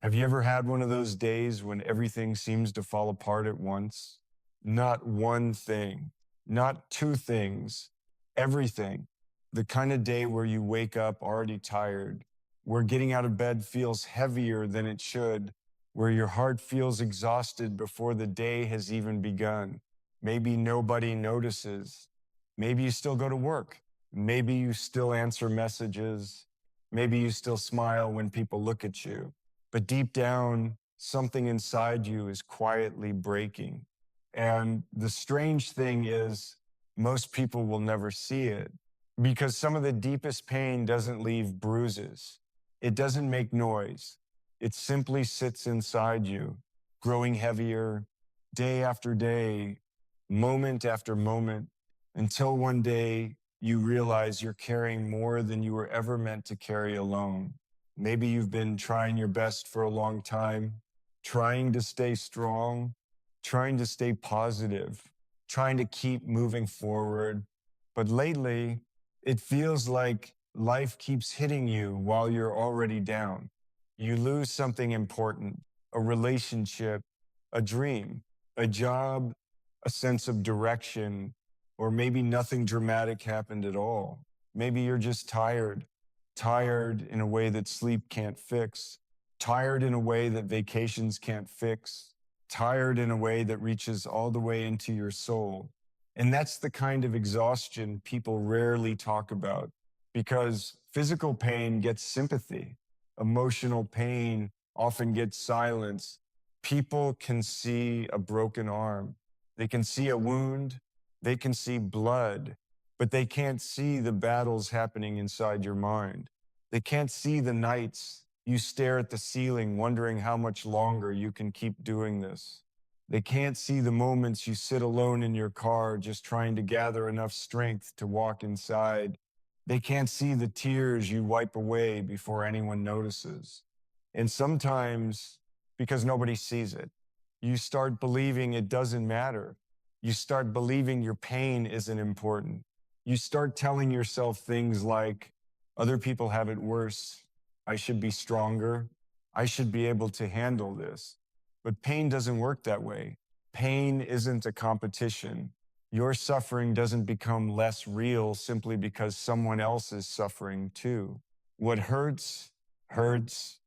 Have you ever had one of those days when everything seems to fall apart at once? Not one thing, not two things, everything. The kind of day where you wake up already tired, where getting out of bed feels heavier than it should, where your heart feels exhausted before the day has even begun. Maybe nobody notices. Maybe you still go to work. Maybe you still answer messages. Maybe you still smile when people look at you. But deep down, something inside you is quietly breaking. And the strange thing is, most people will never see it because some of the deepest pain doesn't leave bruises. It doesn't make noise. It simply sits inside you, growing heavier day after day, moment after moment, until one day you realize you're carrying more than you were ever meant to carry alone. Maybe you've been trying your best for a long time, trying to stay strong, trying to stay positive, trying to keep moving forward. But lately, it feels like life keeps hitting you while you're already down. You lose something important, a relationship, a dream, a job, a sense of direction, or maybe nothing dramatic happened at all. Maybe you're just tired, tired in a way that sleep can't fix, tired in a way that vacations can't fix, tired in a way that reaches all the way into your soul. And that's the kind of exhaustion people rarely talk about because physical pain gets sympathy. Emotional pain often gets silence. People can see a broken arm. They can see a wound. They can see blood, but they can't see the battles happening inside your mind. They can't see the nights you stare at the ceiling wondering how much longer you can keep doing this. They can't see the moments you sit alone in your car just trying to gather enough strength to walk inside. They can't see the tears you wipe away before anyone notices. And sometimes, because nobody sees it, you start believing it doesn't matter. You start believing your pain isn't important. You start telling yourself things like, other people have it worse. I should be stronger. I should be able to handle this. But pain doesn't work that way. Pain isn't a competition. Your suffering doesn't become less real simply because someone else is suffering too. What hurts, hurts,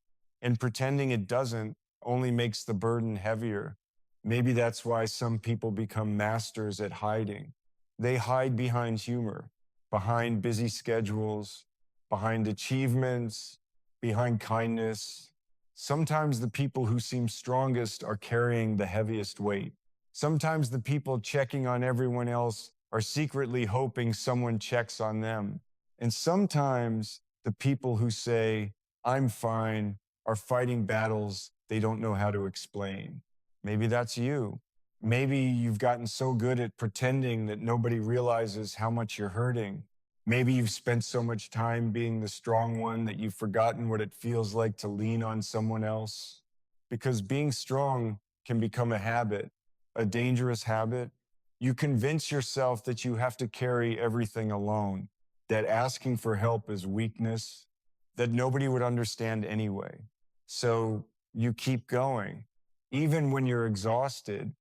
and pretending it doesn't only makes the burden heavier. Maybe that's why some people become masters at hiding. They hide behind humor, behind busy schedules, behind achievements, behind kindness. Sometimes the people who seem strongest are carrying the heaviest weight. Sometimes the people checking on everyone else are secretly hoping someone checks on them. And sometimes the people who say, I'm fine, are fighting battles they don't know how to explain. Maybe that's you. Maybe you've gotten so good at pretending that nobody realizes how much you're hurting. Maybe you've spent so much time being the strong one that you've forgotten what it feels like to lean on someone else. Because being strong can become a habit, a dangerous habit. You convince yourself that you have to carry everything alone, that asking for help is weakness, that nobody would understand anyway. So you keep going, even when you're exhausted,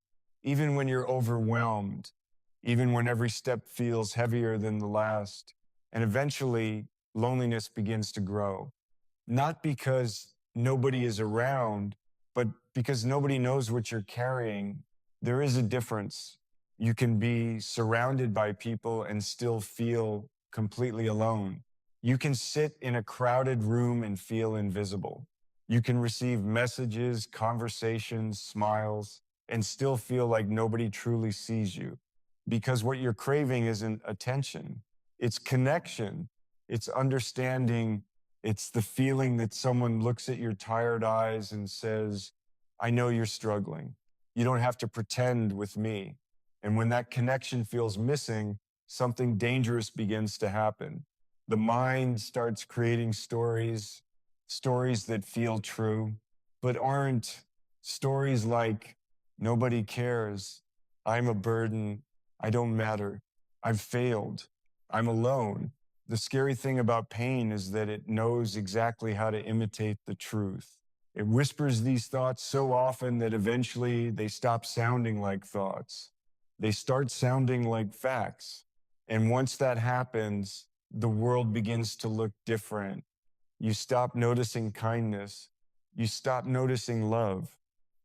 even when you're overwhelmed, even when every step feels heavier than the last. And eventually, loneliness begins to grow. Not because nobody is around, but because nobody knows what you're carrying. There is a difference. You can be surrounded by people and still feel completely alone. You can sit in a crowded room and feel invisible. You can receive messages, conversations, smiles, and still feel like nobody truly sees you. Because what you're craving isn't attention, it's connection, it's understanding, it's the feeling that someone looks at your tired eyes and says, I know you're struggling. You don't have to pretend with me. And when that connection feels missing, something dangerous begins to happen. The mind starts creating stories that feel true, but aren't. Stories like, nobody cares, I'm a burden, I don't matter, I've failed, I'm alone. The scary thing about pain is that it knows exactly how to imitate the truth. It whispers these thoughts so often that eventually they stop sounding like thoughts. They start sounding like facts. And once that happens, the world begins to look different. You stop noticing kindness. You stop noticing love.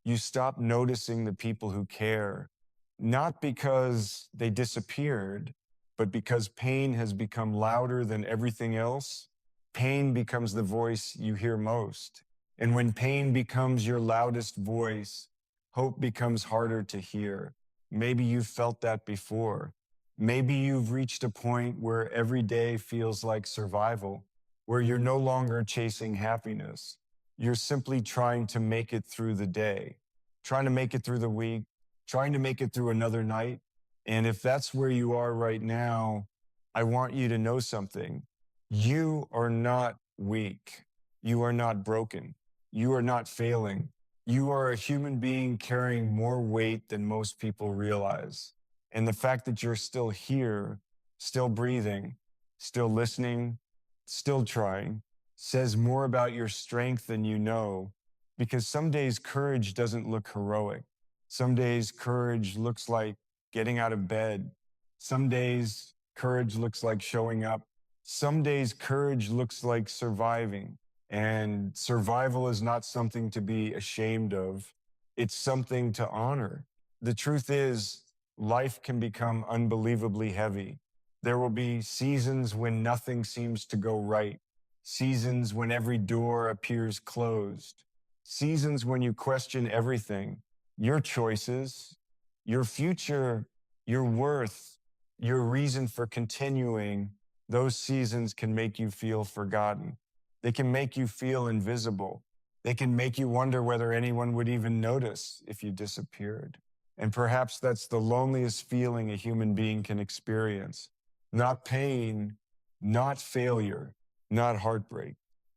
You stop noticing the people who care, not because they disappeared, but because pain has become louder than everything else. Pain becomes the voice you hear most. And when pain becomes your loudest voice, hope becomes harder to hear. Maybe you've felt that before. Maybe you've reached a point where every day feels like survival, where you're no longer chasing happiness. You're simply trying to make it through the day, trying to make it through the week, trying to make it through another night. And if that's where you are right now, I want you to know something. You are not weak. You are not broken. You are not failing. You are a human being carrying more weight than most people realize. And the fact that you're still here, still breathing, still listening, still trying, says more about your strength than you know, because some days courage doesn't look heroic. Some days courage looks like getting out of bed. Some days courage looks like showing up. Some days courage looks like surviving. And survival is not something to be ashamed of. It's something to honor. The truth is, life can become unbelievably heavy. There will be seasons when nothing seems to go right, seasons when every door appears closed, seasons when you question everything, your choices, your future, your worth, your reason for continuing. Those seasons can make you feel forgotten. They can make you feel invisible. They can make you wonder whether anyone would even notice if you disappeared. And perhaps that's the loneliest feeling a human being can experience. Not pain, not failure, not heartbreak,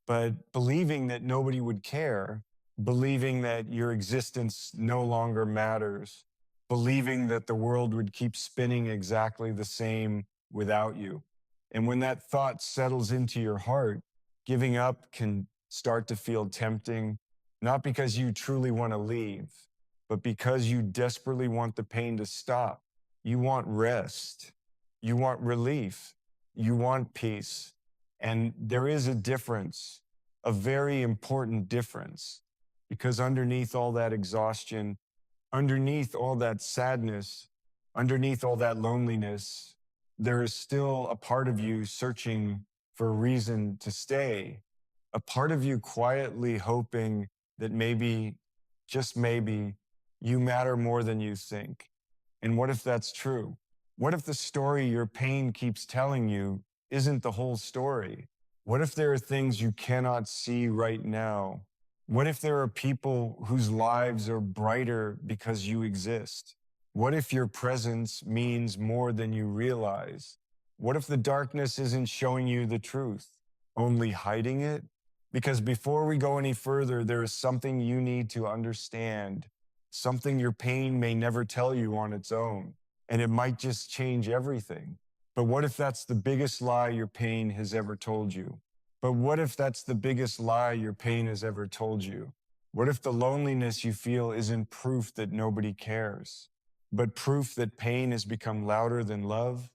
but believing that nobody would care, believing that your existence no longer matters, believing that the world would keep spinning exactly the same without you. And when that thought settles into your heart, giving up can start to feel tempting, not because you truly want to leave, but because you desperately want the pain to stop. You want rest. You want relief. You want peace. And there is a difference, a very important difference, because underneath all that exhaustion, underneath all that sadness, underneath all that loneliness, there is still a part of you searching for a reason to stay, a part of you quietly hoping that maybe, just maybe, you matter more than you think. And what if that's true? What if the story your pain keeps telling you isn't the whole story? What if there are things you cannot see right now? What if there are people whose lives are brighter because you exist? What if your presence means more than you realize? What if the darkness isn't showing you the truth, only hiding it? Because before we go any further, there is something you need to understand, something your pain may never tell you on its own, and it might just change everything. But what if that's the biggest lie your pain has ever told you? But what if that's the biggest lie your pain has ever told you? What if the loneliness you feel isn't proof that nobody cares, but proof that pain has become louder than love?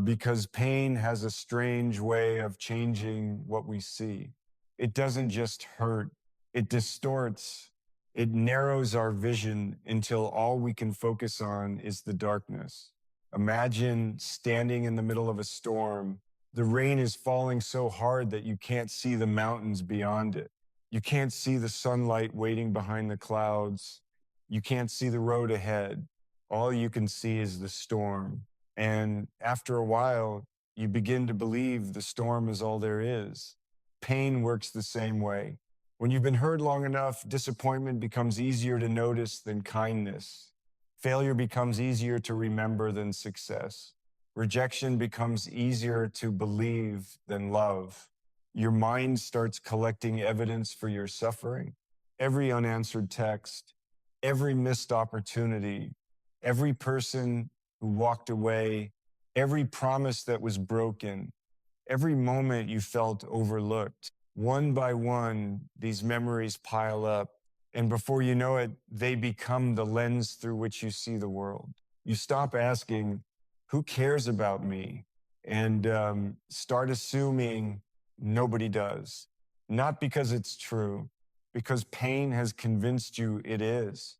Because pain has a strange way of changing what we see. It doesn't just hurt, it distorts, it narrows our vision until all we can focus on is the darkness. Imagine standing in the middle of a storm. The rain is falling so hard that you can't see the mountains beyond it. You can't see the sunlight waiting behind the clouds. You can't see the road ahead. All you can see is the storm. And after a while, you begin to believe the storm is all there is. Pain works the same way. When you've been hurt long enough, disappointment becomes easier to notice than kindness. Failure becomes easier to remember than success. Rejection becomes easier to believe than love. Your mind starts collecting evidence for your suffering. Every unanswered text, every missed opportunity, every person who walked away, every promise that was broken, every moment you felt overlooked. One by one, these memories pile up. And before you know it, they become the lens through which you see the world. You stop asking, who cares about me? And start assuming nobody does. Not because it's true, because pain has convinced you it is.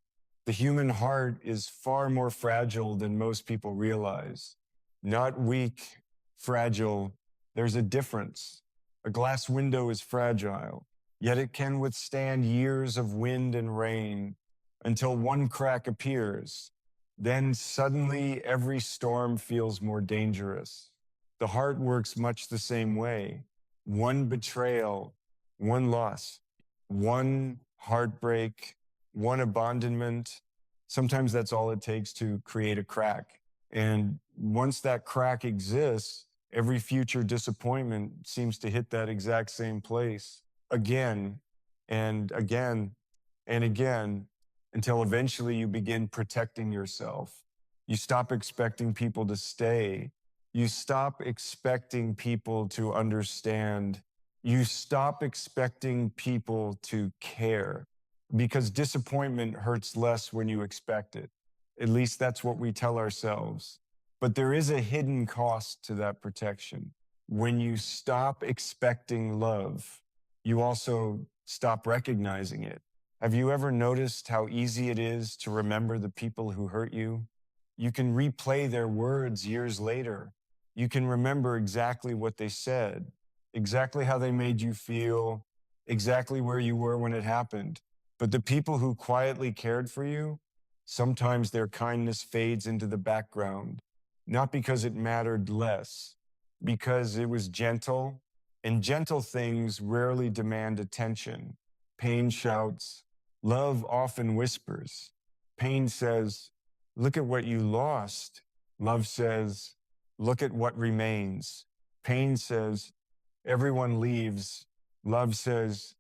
The human heart is far more fragile than most people realize. Not weak, fragile. There's a difference. A glass window is fragile, yet it can withstand years of wind and rain until one crack appears. Then suddenly every storm feels more dangerous. The heart works much the same way. One betrayal, one loss, one heartbreak, one abandonment. Sometimes that's all it takes to create a crack. And once that crack exists, every future disappointment seems to hit that exact same place again and again and again until eventually you begin protecting yourself. You stop expecting people to stay. You stop expecting people to understand. You stop expecting people to care because disappointment hurts less when you expect it. At least that's what we tell ourselves. But there is a hidden cost to that protection. When you stop expecting love, you also stop recognizing it. Have you ever noticed how easy it is to remember the people who hurt you? You can replay their words years later. You can remember exactly what they said, exactly how they made you feel, exactly where you were when it happened. But the people who quietly cared for you, sometimes their kindness fades into the background, not because it mattered less, because it was gentle, and gentle things rarely demand attention. Pain shouts, love often whispers. Pain says, look at what you lost. Love says, look at what remains. Pain says, everyone leaves. Love says,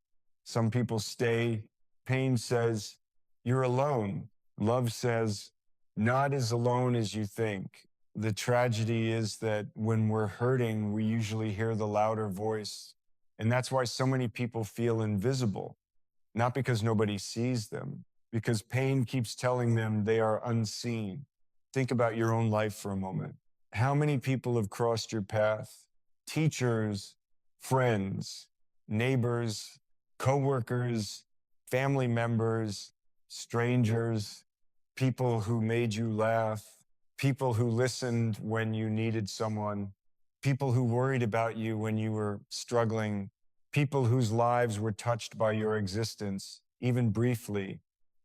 some people stay. Pain says, you're alone. Love says, not as alone as you think. The tragedy is that when we're hurting, we usually hear the louder voice. And that's why so many people feel invisible, not because nobody sees them, because pain keeps telling them they are unseen. Think about your own life for a moment. How many people have crossed your path? Teachers, friends, neighbors, coworkers, family members, strangers, people who made you laugh, people who listened when you needed someone, people who worried about you when you were struggling, people whose lives were touched by your existence, even briefly.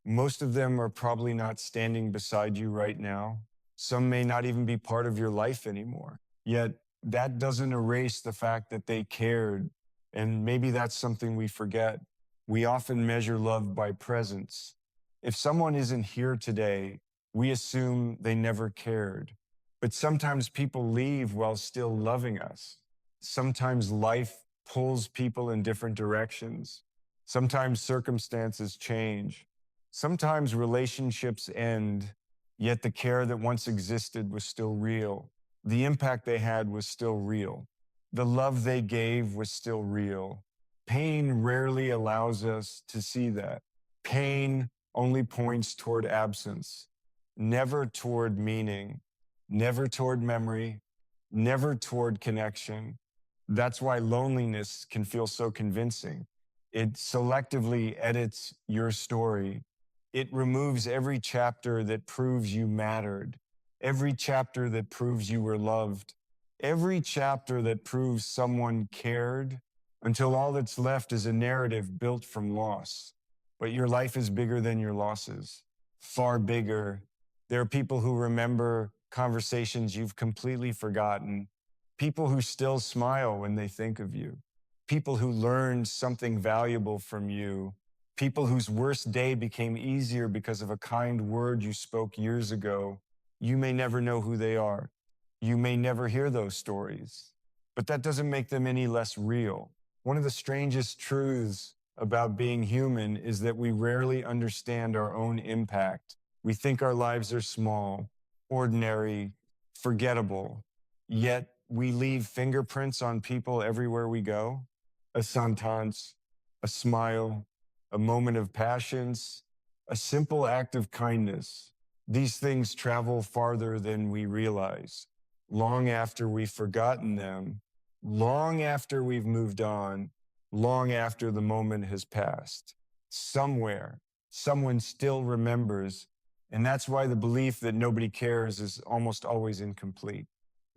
Most of them are probably not standing beside you right now. Some may not even be part of your life anymore. Yet that doesn't erase the fact that they cared. And maybe that's something we forget. We often measure love by presence. If someone isn't here today, we assume they never cared. But sometimes people leave while still loving us. Sometimes life pulls people in different directions. Sometimes circumstances change. Sometimes relationships end, yet the care that once existed was still real. The impact they had was still real. The love they gave was still real. Pain rarely allows us to see that. Pain only points toward absence, never toward meaning, never toward memory, never toward connection. That's why loneliness can feel so convincing. It selectively edits your story. It removes every chapter that proves you mattered, every chapter that proves you were loved, every chapter that proves someone cared, until all that's left is a narrative built from loss. But your life is bigger than your losses, far bigger. There are people who remember conversations you've completely forgotten, people who still smile when they think of you, people who learned something valuable from you, people whose worst day became easier because of a kind word you spoke years ago. You may never know who they are. You may never hear those stories, but that doesn't make them any less real. One of the strangest truths about being human is that we rarely understand our own impact. We think our lives are small, ordinary, forgettable, yet we leave fingerprints on people everywhere we go. a sentence, a smile, a moment of passions, a simple act of kindness. These things travel farther than we realize. Long after we've forgotten them, long after we've moved on, long after the moment has passed. Somewhere, someone still remembers. And that's why the belief that nobody cares is almost always incomplete.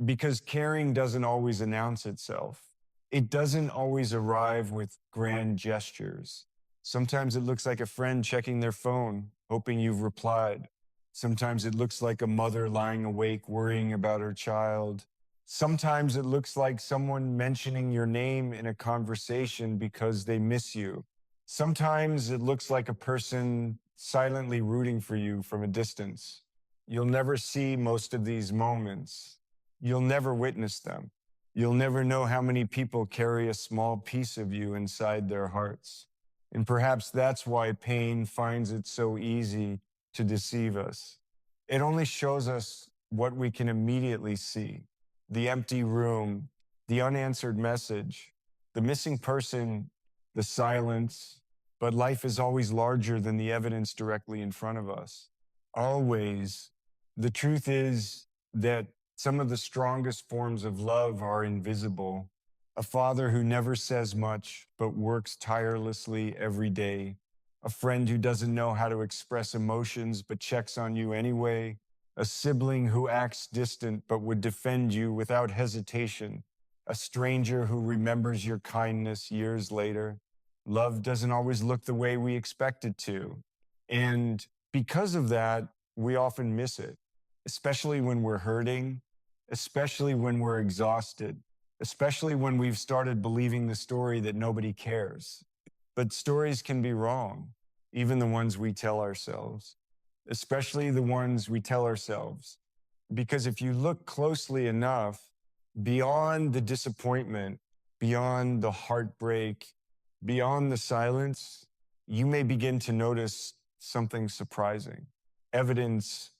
Because caring doesn't always announce itself. It doesn't always arrive with grand gestures. Sometimes it looks like a friend checking their phone, hoping you've replied. Sometimes it looks like a mother lying awake, worrying about her child. Sometimes it looks like someone mentioning your name in a conversation because they miss you. Sometimes it looks like a person silently rooting for you from a distance. You'll never see most of these moments. You'll never witness them. You'll never know how many people carry a small piece of you inside their hearts. And perhaps that's why pain finds it so easy to deceive us. It only shows us what we can immediately see: the empty room, the unanswered message, the missing person, the silence. But life is always larger than the evidence directly in front of us. Always. The truth is that some of the strongest forms of love are invisible. A father who never says much but works tirelessly every day. A friend who doesn't know how to express emotions but checks on you anyway. A sibling who acts distant but would defend you without hesitation. A stranger who remembers your kindness years later. Love doesn't always look the way we expect it to. And because of that, we often miss it, especially when we're hurting, especially when we're exhausted, especially when we've started believing the story that nobody cares. But stories can be wrong, even the ones we tell ourselves, especially the ones we tell ourselves. Because if you look closely enough, beyond the disappointment, beyond the heartbreak, beyond the silence, you may begin to notice something surprising. Evidence,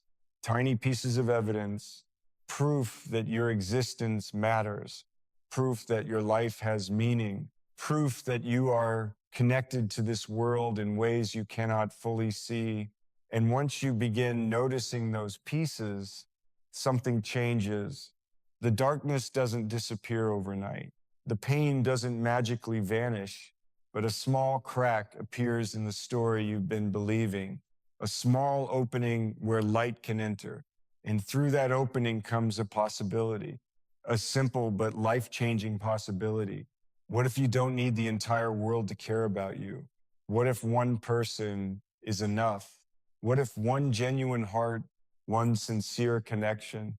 tiny pieces of evidence, proof that your existence matters, proof that your life has meaning, proof that you are connected to this world in ways you cannot fully see. And once you begin noticing those pieces, something changes. The darkness doesn't disappear overnight. The pain doesn't magically vanish, but a small crack appears in the story you've been believing, a small opening where light can enter. And through that opening comes a possibility, a simple but life-changing possibility. What if you don't need the entire world to care about you? What if one person is enough? What if one genuine heart, one sincere connection,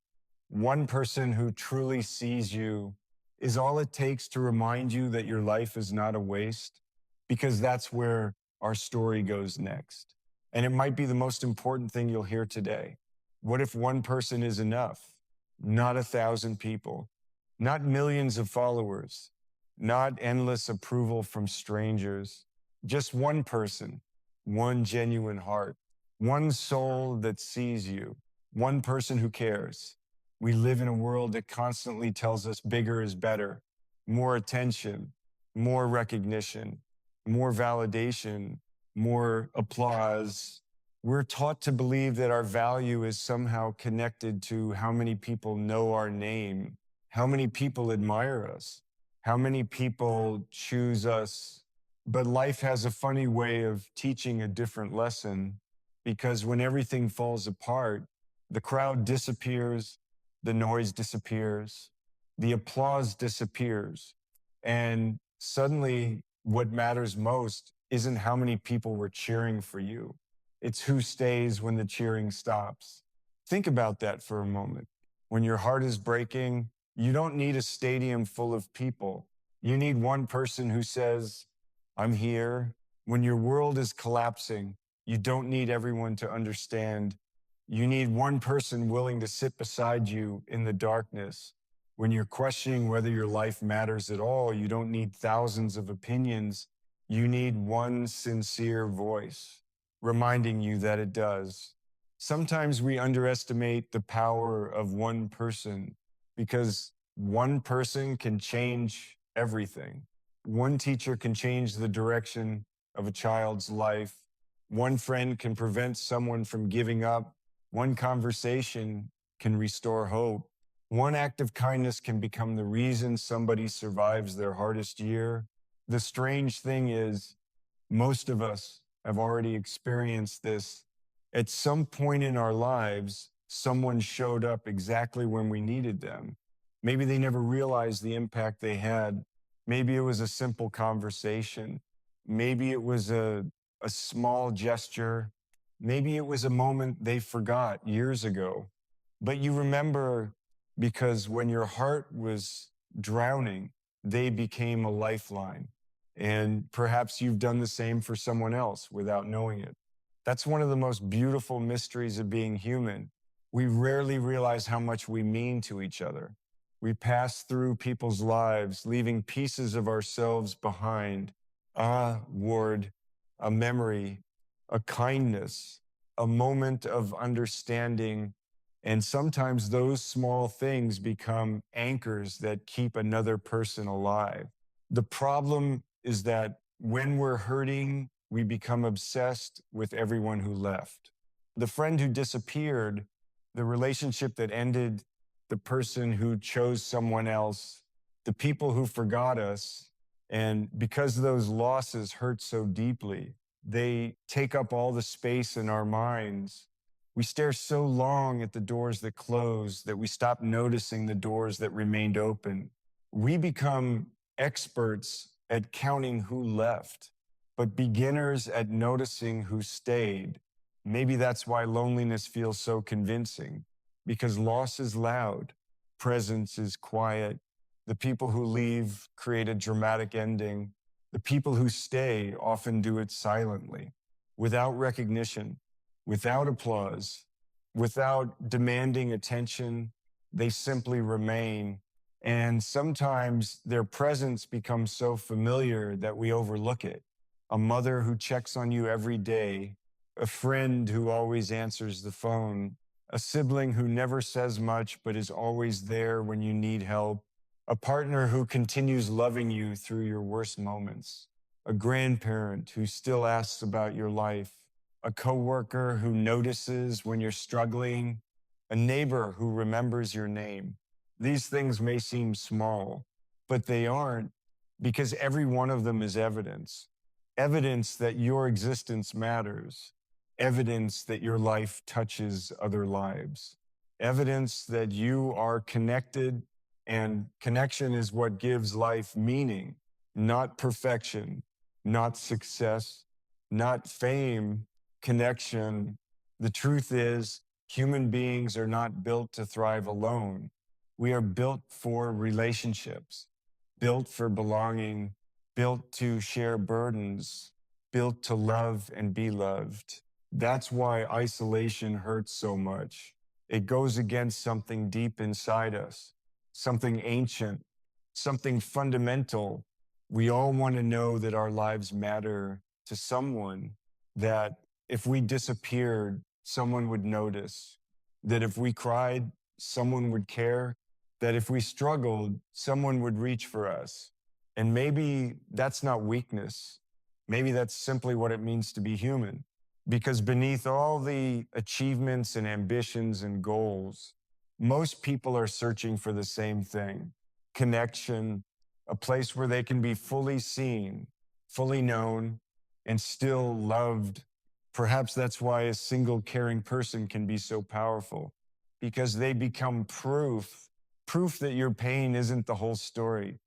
one person who truly sees you is all it takes to remind you that your life is not a waste? Because that's where our story goes next. And it might be the most important thing you'll hear today. What if one person is enough? Not 1,000 people, not millions of followers, not endless approval from strangers, just one person, one genuine heart, one soul that sees you, one person who cares. We live in a world that constantly tells us bigger is better, more attention, more recognition, more validation, more applause. We're taught to believe that our value is somehow connected to how many people know our name, how many people admire us, how many people choose us. But life has a funny way of teaching a different lesson, because when everything falls apart, the crowd disappears, the noise disappears, the applause disappears. And suddenly, what matters most isn't how many people were cheering for you. It's who stays when the cheering stops. Think about that for a moment. When your heart is breaking, you don't need a stadium full of people. You need one person who says, I'm here. When your world is collapsing, you don't need everyone to understand. You need one person willing to sit beside you in the darkness. When you're questioning whether your life matters at all, you don't need thousands of opinions. You need one sincere voice reminding you that it does. Sometimes we underestimate the power of one person, because one person can change everything. One teacher can change the direction of a child's life. One friend can prevent someone from giving up. One conversation can restore hope. One act of kindness can become the reason somebody survives their hardest year. The strange thing is, most of us have already experienced this. At some point in our lives, someone showed up exactly when we needed them. Maybe they never realized the impact they had. Maybe it was a simple conversation. Maybe it was a small gesture. Maybe it was a moment they forgot years ago. But you remember because when your heart was drowning, they became a lifeline. And perhaps you've done the same for someone else without knowing it. That's one of the most beautiful mysteries of being human. We rarely realize how much we mean to each other. We pass through people's lives, leaving pieces of ourselves behind. A word, a memory, a kindness, a moment of understanding. And sometimes those small things become anchors that keep another person alive. The problem is that when we're hurting, we become obsessed with everyone who left. The friend who disappeared, the relationship that ended, the person who chose someone else, the people who forgot us. And because those losses hurt so deeply, they take up all the space in our minds. We stare so long at the doors that close that we stop noticing the doors that remained open. We become experts at counting who left, but beginners at noticing who stayed. Maybe that's why loneliness feels so convincing, because loss is loud, presence is quiet. The people who leave create a dramatic ending. The people who stay often do it silently, without recognition, without applause, without demanding attention. They simply remain. And sometimes their presence becomes so familiar that we overlook it. A mother who checks on you every day, a friend who always answers the phone, a sibling who never says much but is always there when you need help, a partner who continues loving you through your worst moments, a grandparent who still asks about your life, a coworker who notices when you're struggling, a neighbor who remembers your name. These things may seem small, but they aren't, because every one of them is evidence. Evidence that your existence matters. Evidence that your life touches other lives. Evidence that you are connected, and connection is what gives life meaning, not perfection, not success, not fame, connection. The truth is, human beings are not built to thrive alone. We are built for relationships, built for belonging, built to share burdens, built to love and be loved. That's why isolation hurts so much. It goes against something deep inside us, something ancient, something fundamental. We all want to know that our lives matter to someone, that if we disappeared, someone would notice, that if we cried, someone would care, that if we struggled, someone would reach for us. And maybe that's not weakness. Maybe that's simply what it means to be human. Because beneath all the achievements and ambitions and goals, most people are searching for the same thing: connection, a place where they can be fully seen, fully known, and still loved. Perhaps that's why a single caring person can be so powerful, because they become proof that your pain isn't the whole story,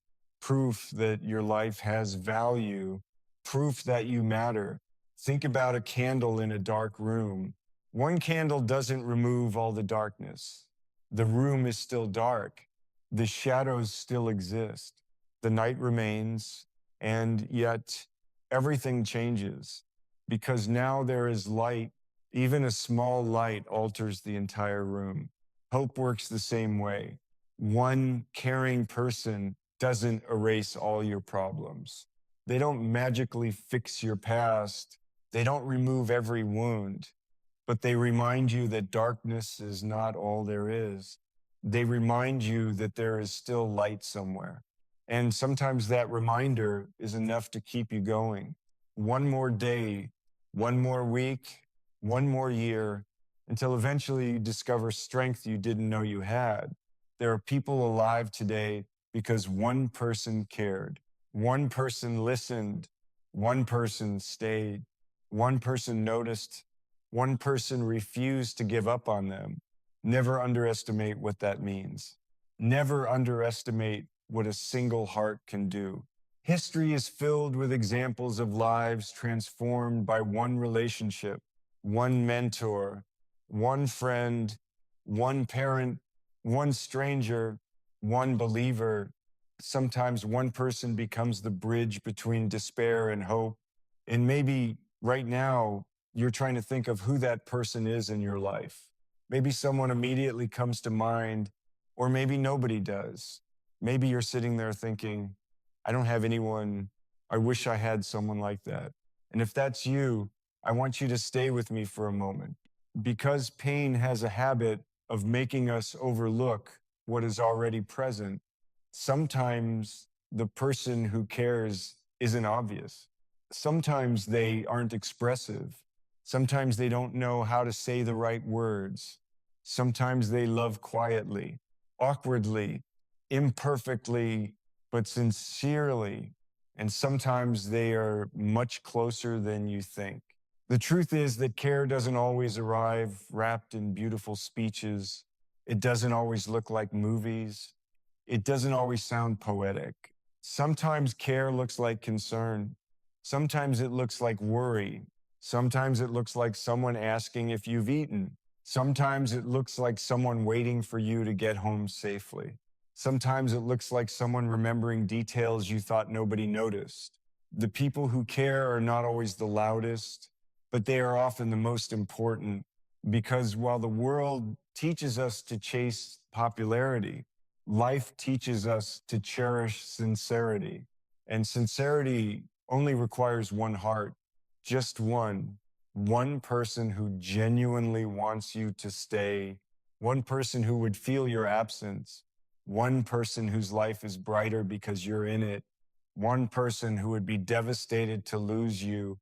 proof that your life has value, proof that you matter. Think about a candle in a dark room. One candle doesn't remove all the darkness. The room is still dark. The shadows still exist. The night remains, and yet everything changes, because now there is light. Even a small light alters the entire room. Hope works the same way. One caring person doesn't erase all your problems. They don't magically fix your past. They don't remove every wound, but they remind you that darkness is not all there is. They remind you that there is still light somewhere. And sometimes that reminder is enough to keep you going. One more day, one more week, one more year, until eventually you discover strength you didn't know you had. There are people alive today because one person cared, one person listened, one person stayed, one person noticed, one person refused to give up on them. Never underestimate what that means. Never underestimate what a single heart can do. History is filled with examples of lives transformed by one relationship, one mentor, one friend, one parent, one stranger, one believer. Sometimes one person becomes the bridge between despair and hope. And maybe right now, you're trying to think of who that person is in your life. Maybe someone immediately comes to mind, or maybe nobody does. Maybe you're sitting there thinking, I don't have anyone. I wish I had someone like that. And if that's you, I want you to stay with me for a moment, because pain has a habit of making us overlook what is already present. Sometimes the person who cares isn't obvious. Sometimes they aren't expressive. Sometimes they don't know how to say the right words. Sometimes they love quietly, awkwardly, imperfectly, but sincerely. And sometimes they are much closer than you think. The truth is that care doesn't always arrive wrapped in beautiful speeches. It doesn't always look like movies. It doesn't always sound poetic. Sometimes care looks like concern. Sometimes it looks like worry. Sometimes it looks like someone asking if you've eaten. Sometimes it looks like someone waiting for you to get home safely. Sometimes it looks like someone remembering details you thought nobody noticed. The people who care are not always the loudest, but they are often the most important, because while the world teaches us to chase popularity, life teaches us to cherish sincerity. And sincerity only requires one heart, just one person who genuinely wants you to stay, one person who would feel your absence, one person whose life is brighter because you're in it, one person who would be devastated to lose you.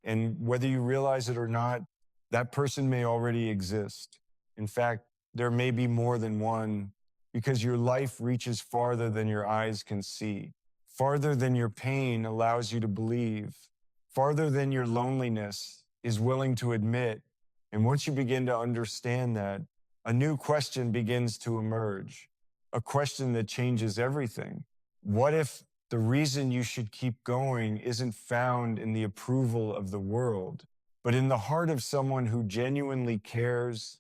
And whether you realize it or not, that person may already exist. In fact, there may be more than one, because your life reaches farther than your eyes can see, farther than your pain allows you to believe, farther than your loneliness is willing to admit. And once you begin to understand that, a new question begins to emerge, a question that changes everything. What if the reason you should keep going isn't found in the approval of the world, but in the heart of someone who genuinely cares?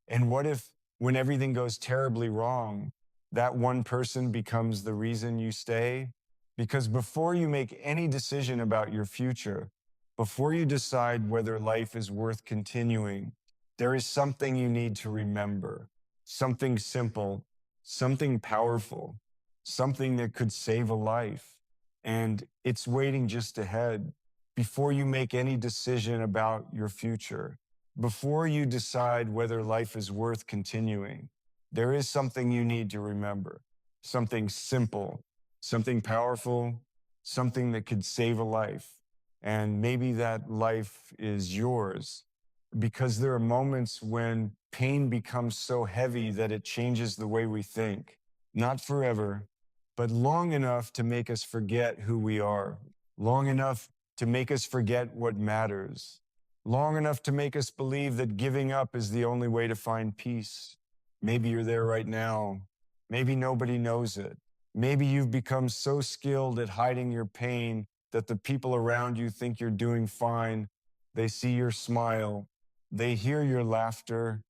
And what if, when everything goes terribly wrong, that one person becomes the reason you stay? Because before you make any decision about your future, before you decide whether life is worth continuing, there is something you need to remember, something simple, something powerful, something that could save a life. And it's waiting just ahead. Before you make any decision about your future, before you decide whether life is worth continuing, there is something you need to remember, something simple, something powerful, something that could save a life. And maybe that life is yours, because there are moments when pain becomes so heavy that it changes the way we think. Not forever, but long enough to make us forget who we are, long enough to make us forget what matters, long enough to make us believe that giving up is the only way to find peace. Maybe you're there right now. Maybe nobody knows it. Maybe you've become so skilled at hiding your pain that the people around you think you're doing fine. They see your smile. They hear your laughter.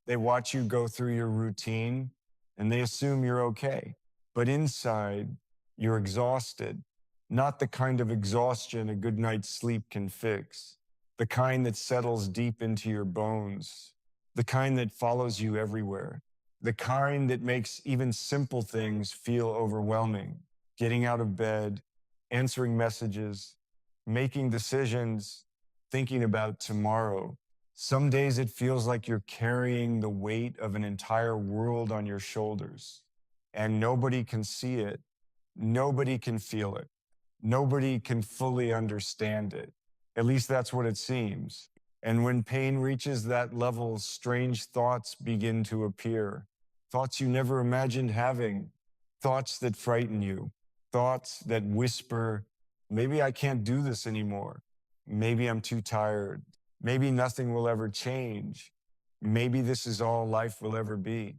They watch you go through your routine, and they assume you're okay. But inside, you're exhausted, not the kind of exhaustion a good night's sleep can fix, the kind that settles deep into your bones, the kind that follows you everywhere, the kind that makes even simple things feel overwhelming. Getting out of bed, answering messages, making decisions, thinking about tomorrow. Some days it feels like you're carrying the weight of an entire world on your shoulders, and nobody can see it. nobody can feel it. Nobody can fully understand it. At least that's what it seems. And when pain reaches that level, strange thoughts begin to appear. Thoughts you never imagined having, thoughts that frighten you, thoughts that whisper, maybe I can't do this anymore. Maybe I'm too tired. Maybe nothing will ever change. Maybe this is all life will ever be.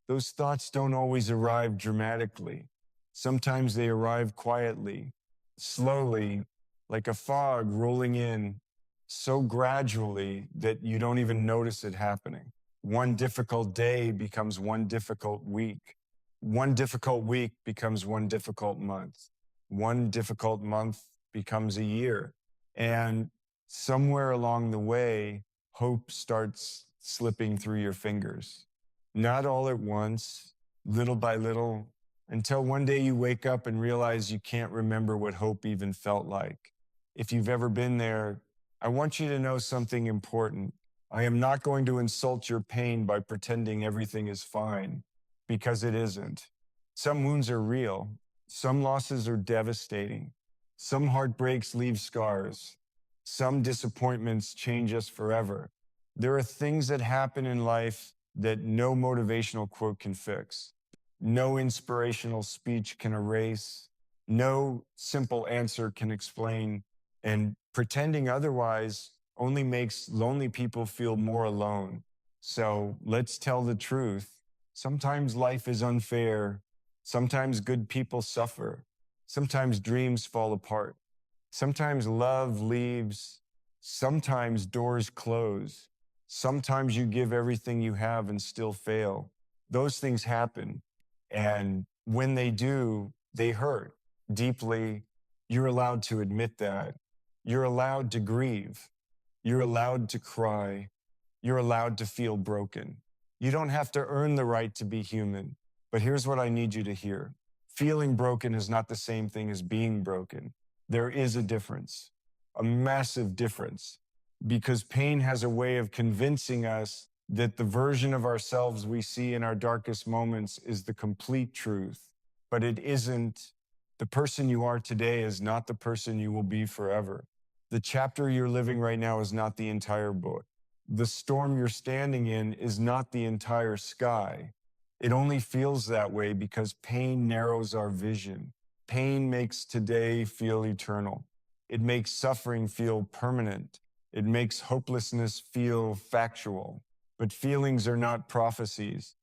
Those thoughts don't always arrive dramatically. Sometimes they arrive quietly, slowly, like a fog rolling in, so gradually that you don't even notice it happening. One difficult day becomes one difficult week. One difficult week becomes one difficult month. One difficult month becomes a year. And somewhere along the way, hope starts slipping through your fingers. Not all at once, little by little, until one day you wake up and realize you can't remember what hope even felt like. If you've ever been there, I want you to know something important. I am not going to insult your pain by pretending everything is fine, because it isn't. Some wounds are real. Some losses are devastating. Some heartbreaks leave scars. Some disappointments change us forever. There are things that happen in life that no motivational quote can fix. No inspirational speech can erase. No simple answer can explain. And pretending otherwise only makes lonely people feel more alone. So let's tell the truth. Sometimes life is unfair. Sometimes good people suffer. Sometimes dreams fall apart. Sometimes love leaves. Sometimes doors close. Sometimes you give everything you have and still fail. Those things happen. And when they do, they hurt deeply. You're allowed to admit that. You're allowed to grieve. You're allowed to cry. You're allowed to feel broken. You don't have to earn the right to be human. But here's what I need you to hear. Feeling broken is not the same thing as being broken. There is a difference, a massive difference, because pain has a way of convincing us that the version of ourselves we see in our darkest moments is the complete truth, but it isn't. The person you are today is not the person you will be forever. The chapter you're living right now is not the entire book. The storm you're standing in is not the entire sky. It only feels that way because pain narrows our vision. Pain makes today feel eternal. It makes suffering feel permanent. It makes hopelessness feel factual. But feelings are not prophecies.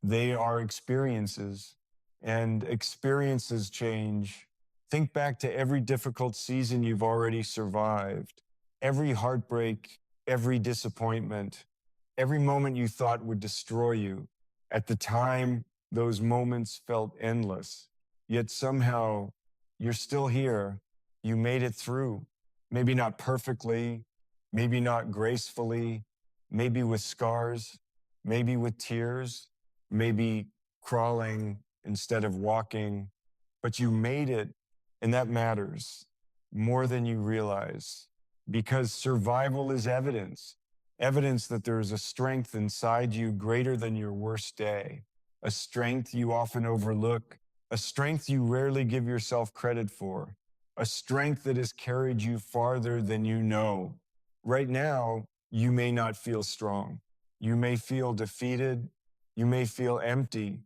They are experiences, and experiences change. Think back to every difficult season you've already survived, every heartbreak, every disappointment, every moment you thought would destroy you. At the time, those moments felt endless. Yet somehow, you're still here. You made it through. Maybe not perfectly, maybe not gracefully, maybe with scars, maybe with tears, maybe crawling instead of walking. But you made it, and that matters more than you realize, because survival is evidence. Evidence that there is a strength inside you greater than your worst day, a strength you often overlook, a strength you rarely give yourself credit for, a strength that has carried you farther than you know. Right now, you may not feel strong. You may feel defeated. You may feel empty.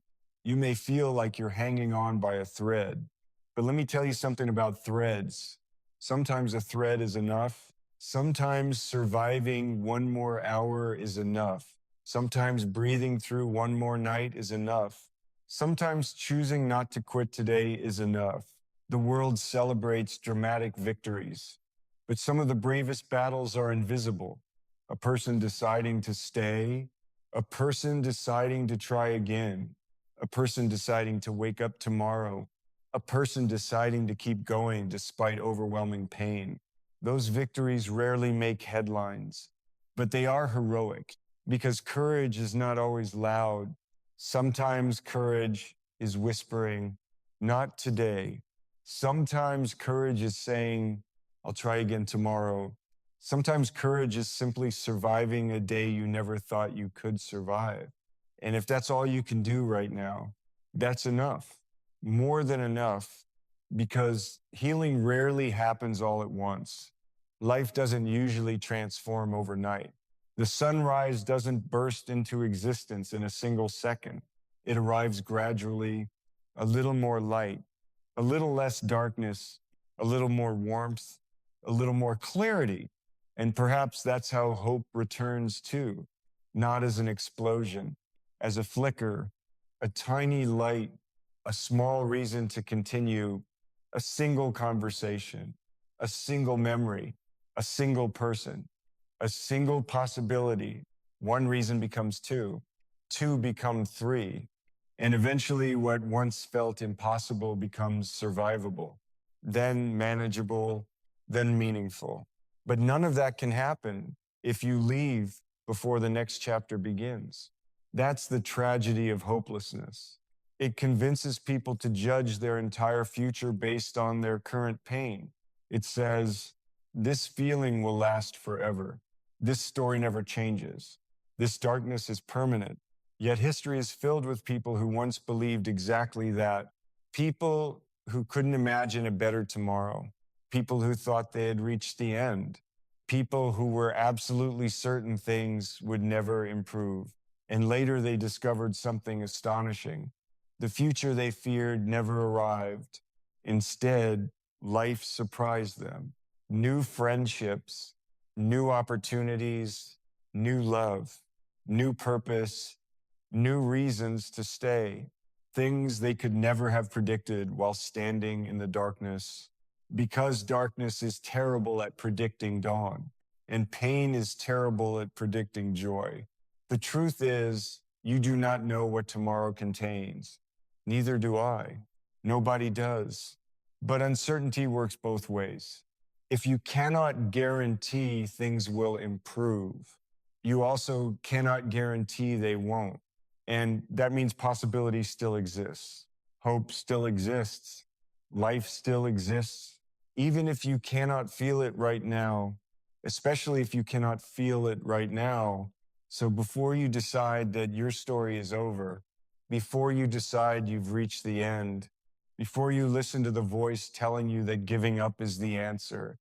You may feel like you're hanging on by a thread. But let me tell you something about threads. Sometimes a thread is enough. Sometimes surviving one more hour is enough. Sometimes breathing through one more night is enough. Sometimes choosing not to quit today is enough. The world celebrates dramatic victories, but some of the bravest battles are invisible. A person deciding to stay, a person deciding to try again, a person deciding to wake up tomorrow, a person deciding to keep going despite overwhelming pain. Those victories rarely make headlines, but they are heroic because courage is not always loud. Sometimes courage is whispering, not today. Sometimes courage is saying, I'll try again tomorrow. Sometimes courage is simply surviving a day you never thought you could survive. And if that's all you can do right now, that's enough, more than enough. because healing rarely happens all at once. Life doesn't usually transform overnight. The sunrise doesn't burst into existence in a single second. It arrives gradually, a little more light, a little less darkness, a little more warmth, a little more clarity. And perhaps that's how hope returns too, not as an explosion, as a flicker, a tiny light, a small reason to continue, a single conversation, a single memory, a single person, a single possibility. One reason becomes two, two become three, and eventually what once felt impossible becomes survivable, then manageable, then meaningful. But none of that can happen if you leave before the next chapter begins. That's the tragedy of hopelessness. It convinces people to judge their entire future based on their current pain. It says, this feeling will last forever. This story never changes. This darkness is permanent. Yet history is filled with people who once believed exactly that. People who couldn't imagine a better tomorrow. People who thought they had reached the end. People who were absolutely certain things would never improve. And later they discovered something astonishing. The future they feared never arrived. Instead, life surprised them. New friendships, new opportunities, new love, new purpose, new reasons to stay, things they could never have predicted while standing in the darkness. Because darkness is terrible at predicting dawn, and pain is terrible at predicting joy. The truth is, you do not know what tomorrow contains. Neither do I. Nobody does. But uncertainty works both ways. If you cannot guarantee things will improve, you also cannot guarantee they won't. And that means possibility still exists. Hope still exists. Life still exists. Even if you cannot feel it right now, especially if you cannot feel it right now. So before you decide that your story is over, before you decide you've reached the end, before you listen to the voice telling you that giving up is the answer,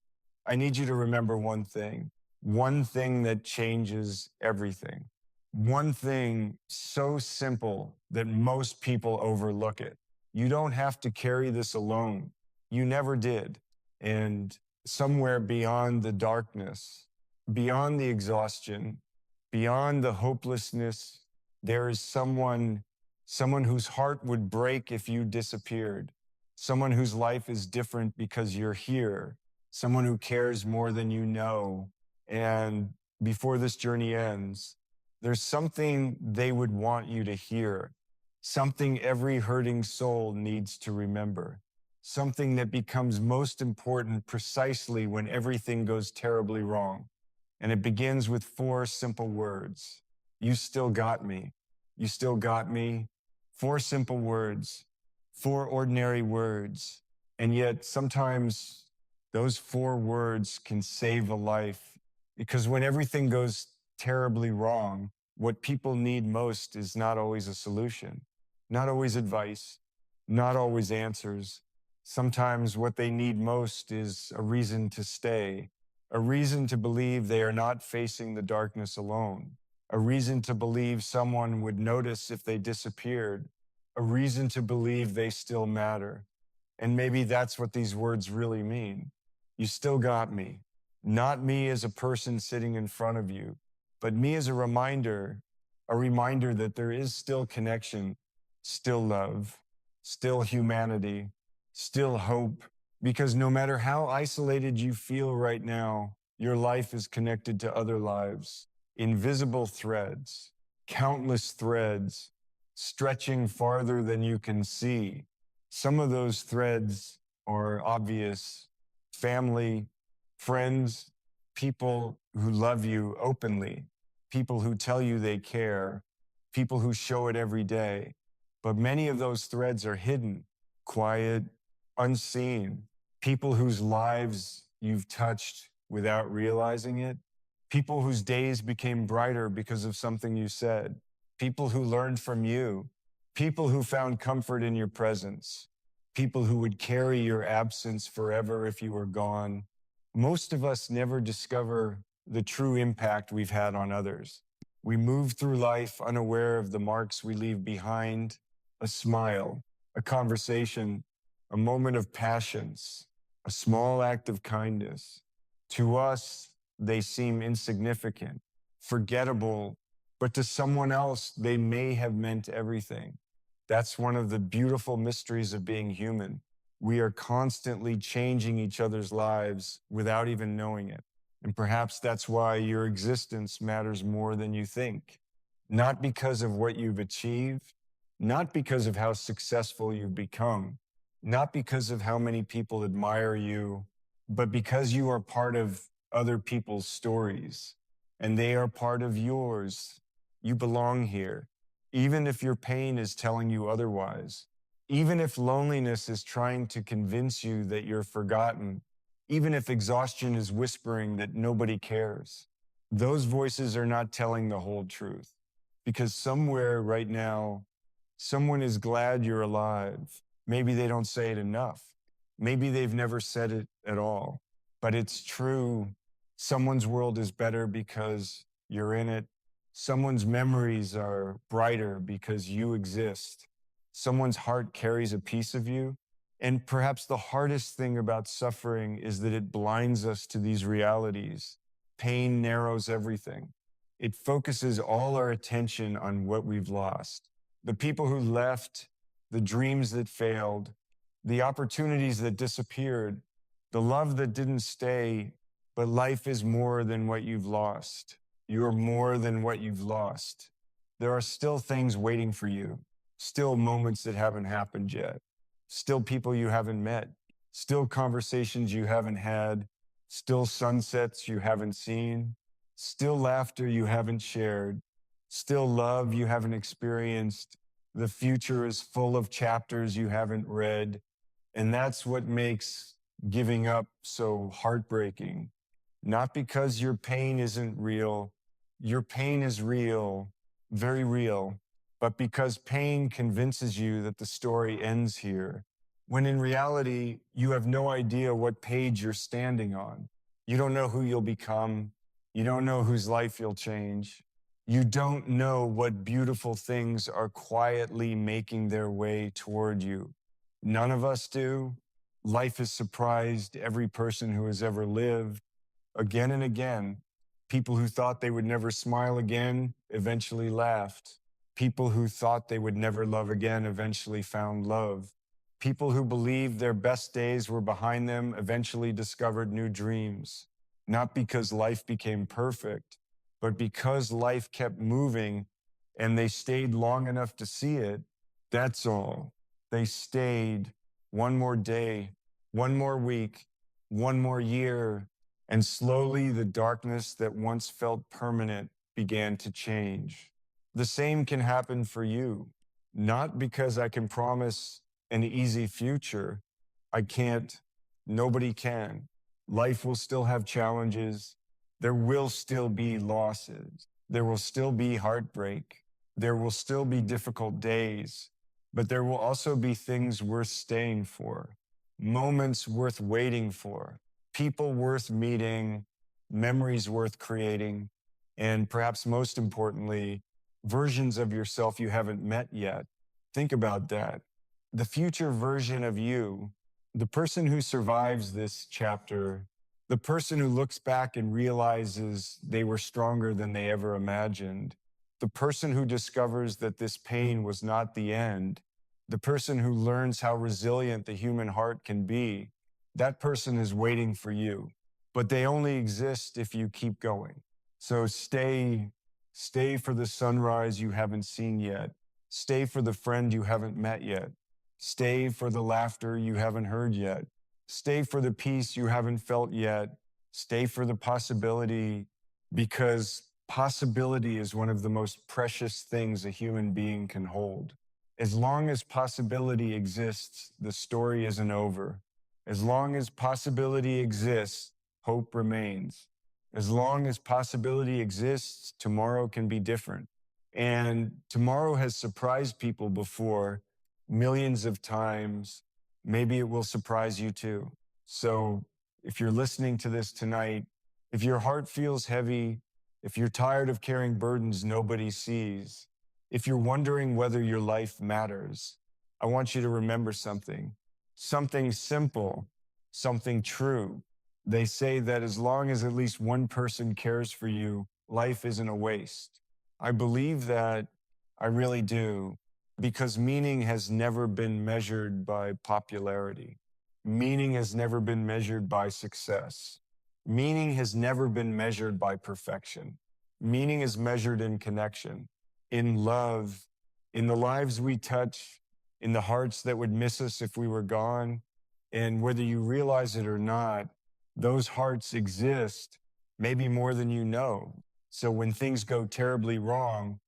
I need you to remember one thing that changes everything. One thing so simple that most people overlook it. You don't have to carry this alone. You never did. And somewhere beyond the darkness, beyond the exhaustion, beyond the hopelessness, there is someone whose heart would break if you disappeared, someone whose life is different because you're here, someone who cares more than you know. And before this journey ends, there's something they would want you to hear, something every hurting soul needs to remember, something that becomes most important precisely when everything goes terribly wrong. And it begins with 4 simple words. You still got me. You still got me. 4 simple words, 4 ordinary words. And yet sometimes those 4 words can save a life, because when everything goes terribly wrong, what people need most is not always a solution, not always advice, not always answers. Sometimes what they need most is a reason to stay, a reason to believe they are not facing the darkness alone, a reason to believe someone would notice if they disappeared, a reason to believe they still matter. And maybe that's what these words really mean. You still got me. Not me as a person sitting in front of you, but me as a reminder that there is still connection, still love, still humanity, still hope. Because no matter how isolated you feel right now, your life is connected to other lives, invisible threads, countless threads, stretching farther than you can see. Some of those threads are obvious: family, friends, people who love you openly, people who tell you they care, people who show it every day. But many of those threads are hidden, quiet, unseen. People whose lives you've touched without realizing it. People whose days became brighter because of something you said. People who learned from you. People who found comfort in your presence. people who would carry your absence forever if you were gone. Most of us never discover the true impact we've had on others. We move through life unaware of the marks we leave behind: a smile, a conversation, a moment of passions, a small act of kindness. To us, they seem insignificant, forgettable, but to someone else, they may have meant everything. That's one of the beautiful mysteries of being human. We are constantly changing each other's lives without even knowing it. And perhaps that's why your existence matters more than you think. Not because of what you've achieved, not because of how successful you've become, not because of how many people admire you, but because you are part of other people's stories and they are part of yours. You belong here, even if your pain is telling you otherwise, even if loneliness is trying to convince you that you're forgotten, even if exhaustion is whispering that nobody cares. Those voices are not telling the whole truth, because somewhere right now, someone is glad you're alive. Maybe they don't say it enough. Maybe they've never said it at all, but it's true. Someone's world is better because you're in it. Someone's memories are brighter because you exist. Someone's heart carries a piece of you. And perhaps the hardest thing about suffering is that it blinds us to these realities. Pain narrows everything. It focuses all our attention on what we've lost. The people who left, the dreams that failed, the opportunities that disappeared, the love that didn't stay. But life is more than what you've lost. You're more than what you've lost. There are still things waiting for you, still moments that haven't happened yet, still people you haven't met, still conversations you haven't had, still sunsets you haven't seen, still laughter you haven't shared, still love you haven't experienced. The future is full of chapters you haven't read. And that's what makes giving up so heartbreaking. Not because your pain isn't real. Your pain is real, very real, but because pain convinces you that the story ends here, when in reality, you have no idea what page you're standing on. You don't know who you'll become. You don't know whose life you'll change. You don't know what beautiful things are quietly making their way toward you. None of us do. Life has surprised every person who has ever lived. Again and again, people who thought they would never smile again eventually laughed. People who thought they would never love again eventually found love. People who believed their best days were behind them eventually discovered new dreams. Not because life became perfect, but because life kept moving and they stayed long enough to see it. That's all. They stayed one more day, one more week, one more year, and slowly the darkness that once felt permanent began to change. The same can happen for you, not because I can promise an easy future. I can't. Nobody can. Life will still have challenges. There will still be losses. There will still be heartbreak. There will still be difficult days, but there will also be things worth staying for, moments worth waiting for, people worth meeting, memories worth creating, and perhaps most importantly, versions of yourself you haven't met yet. Think about that. The future version of you, the person who survives this chapter, the person who looks back and realizes they were stronger than they ever imagined, the person who discovers that this pain was not the end, the person who learns how resilient the human heart can be, that person is waiting for you. But they only exist if you keep going. So stay for the sunrise you haven't seen yet. Stay for the friend you haven't met yet. Stay for the laughter you haven't heard yet. Stay for the peace you haven't felt yet. Stay for the possibility, because possibility is one of the most precious things a human being can hold. As long as possibility exists, the story isn't over. As long as possibility exists, hope remains. As long as possibility exists, tomorrow can be different. And tomorrow has surprised people before millions of times. maybe it will surprise you too. So if you're listening to this tonight, if your heart feels heavy, if you're tired of carrying burdens nobody sees, if you're wondering whether your life matters, I want you to remember something simple, something true. They say that as long as at least one person cares for you, life isn't a waste. I believe that, I really do, because meaning has never been measured by popularity. Meaning has never been measured by success. Meaning has never been measured by perfection. Meaning is measured in connection, in love, in the lives we touch, in the hearts that would miss us if we were gone. And whether you realize it or not, those hearts exist, maybe more than you know. So when things go terribly wrong,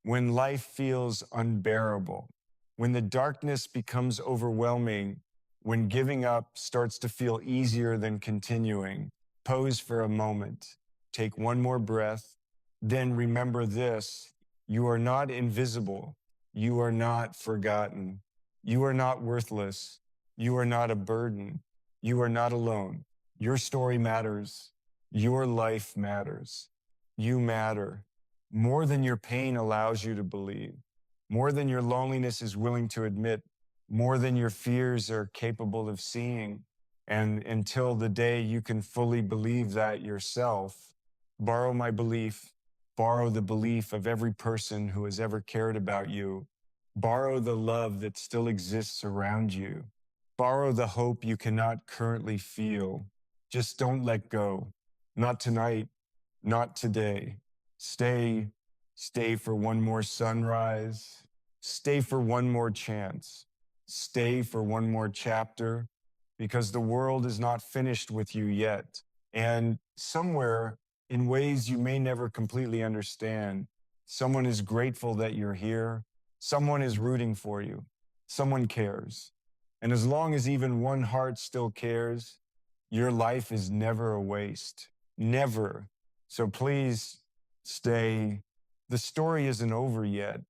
when life feels unbearable, when the darkness becomes overwhelming, when giving up starts to feel easier than continuing, pause for a moment, take one more breath, then remember this: you are not invisible, you are not forgotten, you are not worthless, you are not a burden, you are not alone. Your story matters, your life matters, you matter. More than your pain allows you to believe, more than your loneliness is willing to admit, more than your fears are capable of seeing. And until the day you can fully believe that yourself, borrow my belief, borrow the belief of every person who has ever cared about you, borrow the love that still exists around you, borrow the hope you cannot currently feel. Just don't let go. Not tonight, not today. Stay, stay for one more sunrise. Stay for one more chance. Stay for one more chapter, because the world is not finished with you yet. And somewhere, in ways you may never completely understand, someone is grateful that you're here. Someone is rooting for you. Someone cares. And as long as even one heart still cares, your life is never a waste. Never. So please stay. The story isn't over yet.